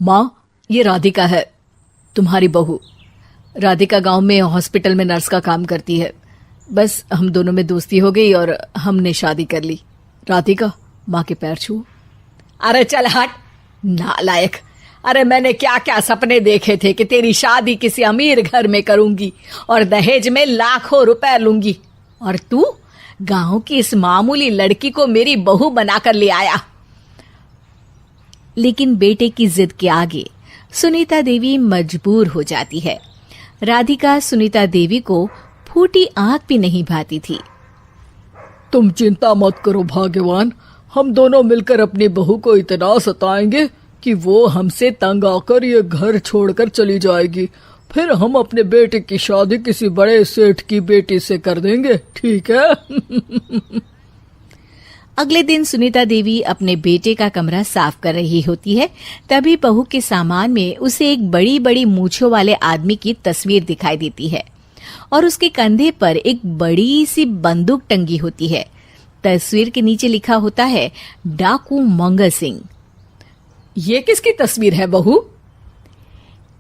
माँ, ये राधिका है, तुम्हारी बहू। राधिका गांव में हॉस्पिटल में नर्स का काम करती है। बस हम दोनों में दोस्ती हो गई और हमने शादी कर ली। राधिका, माँ के पैर छू। अरे चल हट, नालायक। अरे मैंने क्या क्या सपने देखे थे कि तेरी शादी किसी अमीर घर में करूंगी और दहेज में लाखों रुपए लूंगी, और तू गांव की इस मामूली लड़की को मेरी बहू बनाकर ले आया। लेकिन बेटे की जिद के आगे सुनीता देवी मजबूर हो जाती है। राधिका सुनीता देवी को फूटी आंख भी नहीं भाती थी। तुम चिंता मत करो भाग्यवान, हम दोनों मिलकर अपनी बहू को इतना सताएंगे कि वो हमसे तंग आकर ये घर छोड़कर चली जाएगी। फिर हम अपने बेटे की शादी किसी बड़े सेठ की बेटी से कर देंगे, ठीक है? अगले दिन सुनीता देवी अपने बेटे का कमरा साफ कर रही होती है। तभी बहू के सामान में उसे एक बड़ी बड़ी मूंछों वाले आदमी की तस्वीर दिखाई देती है और उसके कंधे पर एक बड़ी सी बंदूक टंगी होती है। तस्वीर के नीचे लिखा होता है डाकू मंगल सिंह। ये किसकी तस्वीर है बहू?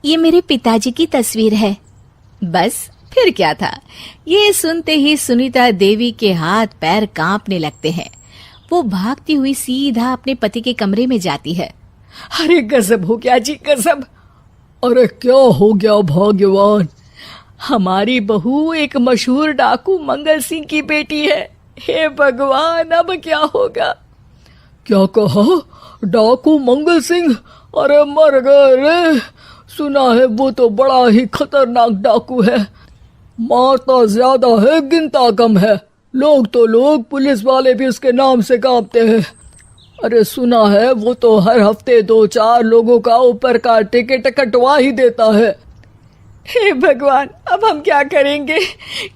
ये मेरे पिताजी की तस्वीर है। बस फिर क्या था। ये सुनते ही सुनीता देवी के हाथ पैर कांपने लगते हैं। वो भागती हुई सीधा अपने पति के कमरे में जाती है। अरे गजब हो गया जी, गजब। अरे क्या हो गया भाग्यवान? हमारी बहू एक मशहूर डाकू मंगल सिंह की बेटी है। हे भगवान, अब क्या होगा? क्या कहा? डाकू मंगल सिंह? अरे मर गए रे। सुना है वो तो बड़ा ही खतरनाक डाकू है, मारता ज्यादा है गिनता कम है। लोग पुलिस वाले भी उसके नाम से कांपते हैं। अरे सुना है वो तो हर हफ्ते 2-4 लोगों का ऊपर का टिकट कटवा ही देता है। हे भगवान, अब हम क्या करेंगे?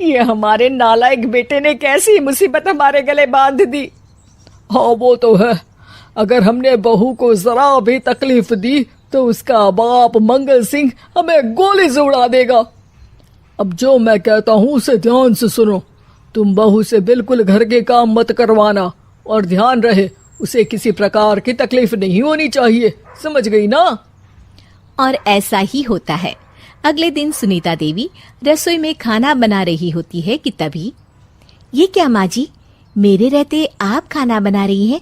ये हमारे नालायक बेटे ने कैसी मुसीबत हमारे गले बांध दी। हाँ वो तो है, अगर हमने बहू को जरा भी तकलीफ दी तो उसका बाप मंगल सिंह हमें गोली से उड़ा देगा। अब जो मैं कहता हूँ उसे ध्यान से सुनो। तुम बहू से बिल्कुल घर के काम मत करवाना, और ध्यान रहे उसे किसी प्रकार की तकलीफ नहीं होनी चाहिए, समझ गई ना? और ऐसा ही होता है। अगले दिन सुनीता देवी रसोई में खाना बना रही होती है कि तभी, ये क्या माँ जी, मेरे रहते आप खाना बना रही हैं?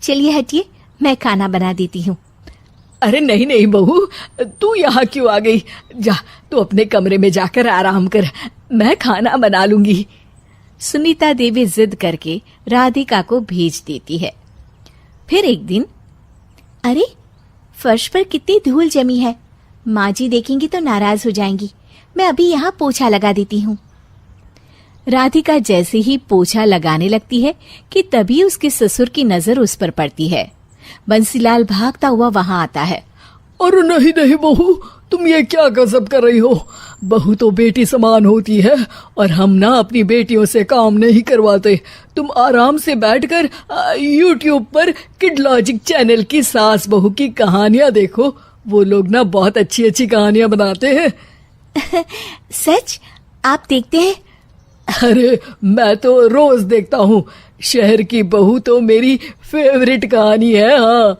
चलिए हटिए, मैं खाना बना देती हूँ। अरे नहीं नहीं बहू, तू यहाँ क्यों आ गई? जा, तू अपने कमरे में जाकर आराम कर, मैं खाना बना लूंगी। सुनीता देवी जिद करके राधिका को भेज देती है। फिर एक दिन, अरे फर्श पर कितनी धूल जमी है, माँ जी देखेंगी तो नाराज हो जाएंगी, मैं अभी यहाँ पोछा लगा देती हूँ। राधिका जैसे ही पोछा लगाने लगती है कि तभी उसके ससुर की नजर उस पर पड़ती है। बंसीलाल भागता हुआ वहां आता है। अरे नहीं नहीं बहू, तुम ये क्या गजब कर रही हो? बहू तो बेटी समान होती है और हम ना अपनी बेटियों से काम नहीं करवाते। तुम आराम से बैठकर यूट्यूब पर किड लॉजिक चैनल की सास बहू की कहानियां देखो। वो लोग ना बहुत अच्छी अच्छी कहानियां बनाते हैं। सच? आप देखते हैं? अरे मैं तो रोज देखता हूँ। शहर की बहू तो मेरी फेवरेट कहानी है। हाँ,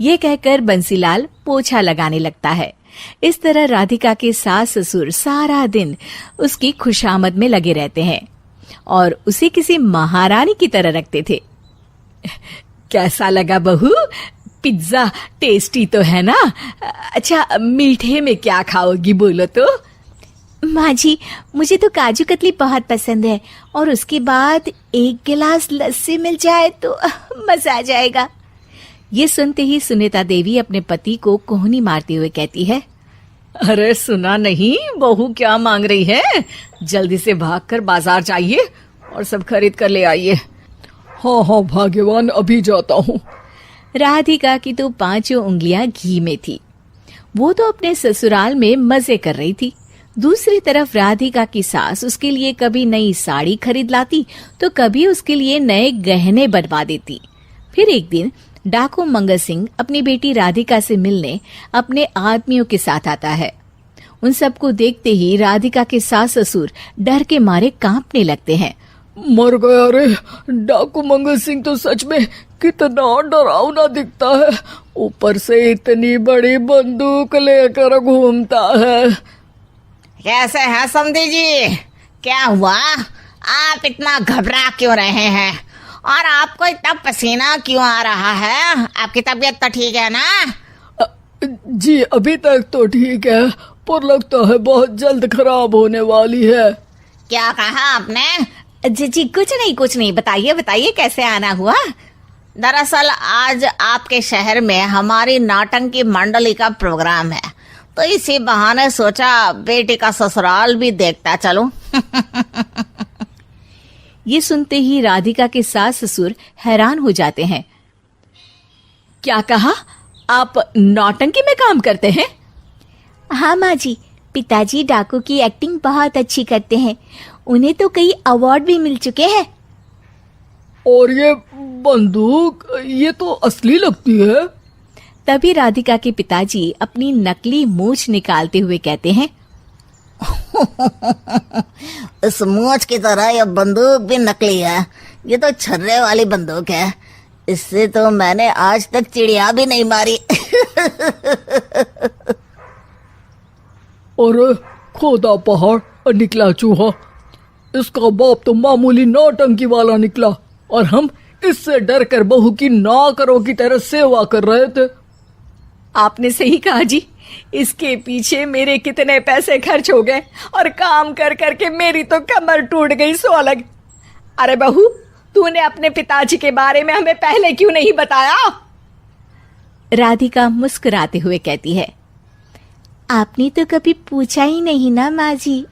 ये कहकर बंसीलाल पोछा लगाने लगता है। इस तरह राधिका के सास ससुर सारा दिन उसकी खुशामद में लगे रहते हैं और उसे किसी महारानी की तरह रखते थे। कैसा लगा बहू? पिज्जा टेस्टी तो है ना? अच्छा, मीठे में क्या खाओगी बोलो तो? माँ जी, मुझे तो काजू कतली बहुत पसंद है और उसके बाद 1 गिलास लस्सी मिल जाए तो मजा आ जाएगा। ये सुनते ही सुनीता देवी अपने पति को कोहनी मारते हुए कहती है, अरे सुना नहीं, बहू क्या मांग रही है? जल्दी से भागकर बाजार जाइए और सब खरीद कर ले आइए। हाँ हाँ भाग्यवान, अभी जाता हूँ। राधिका की तो 5 उंगलियां घी में थी। वो तो अपने ससुराल में मजे कर रही थी। दूसरी तरफ राधिका की सास उसके लिए कभी नई साड़ी खरीद लाती तो कभी उसके लिए नए गहने बनवा देती। फिर एक दिन डाकू मंगल सिंह अपनी बेटी राधिका से मिलने अपने आदमियों के साथ आता है। उन सबको देखते ही राधिका के सास ससुर डर के मारे कांपने लगते हैं। मर गया रे, डाकू मंगल सिंह तो सच में कितना डरावना दिखता है, ऊपर से इतनी बड़ी बंदूक लेकर घूमता है। कैसे हैं समधी जी? क्या हुआ? आप इतना घबरा क्यों रहे हैं? और आपको इतना पसीना क्यों आ रहा है? आपकी तबीयत तो ठीक है ना? जी अभी तक तो ठीक है, पर लगता है बहुत जल्द खराब होने वाली है। क्या कहा आपने? जी कुछ नहीं, बताइए बताइए कैसे आना हुआ। दरअसल आज आपके शहर में हमारी नाटंकी मंडली का प्रोग्राम है, तो इसी बहाने सोचा बेटी का ससुराल भी देखता चलूं। ये सुनते ही राधिका के सास ससुर हैरान हो जाते हैं। क्या कहा? आप नौटंकी में काम करते हैं? हाँ माँ जी, पिताजी डाकू की एक्टिंग बहुत अच्छी करते हैं। उन्हें तो कई अवार्ड भी मिल चुके हैं। और ये बंदूक, ये तो असली लगती है। तभी राधिका के पिताजी अपनी नकली मूंछ निकालते हुए कहते हैं, इस मूंछ की तरह यह बंदूक भी नकली है। ये तो छर्रे वाली बंदूक है। इससे तो मैंने आज तक चिड़िया भी नहीं मारी। और खोदा पहाड़ निकला चूहा। इसका बाप तो मामूली नौटंकी वाला निकला, और हम इससे डर कर बहू की नौकरों की तरह सेवा कर रहे थे। आपने सही कहा जी, इसके पीछे मेरे कितने पैसे खर्च हो गए, और काम कर करके मेरी तो कमर टूट गई सो अलग। अरे बहू, तूने अपने पिताजी के बारे में हमें पहले क्यों नहीं बताया? राधिका मुस्कुराते हुए कहती है, आपने तो कभी पूछा ही नहीं ना माँ जी।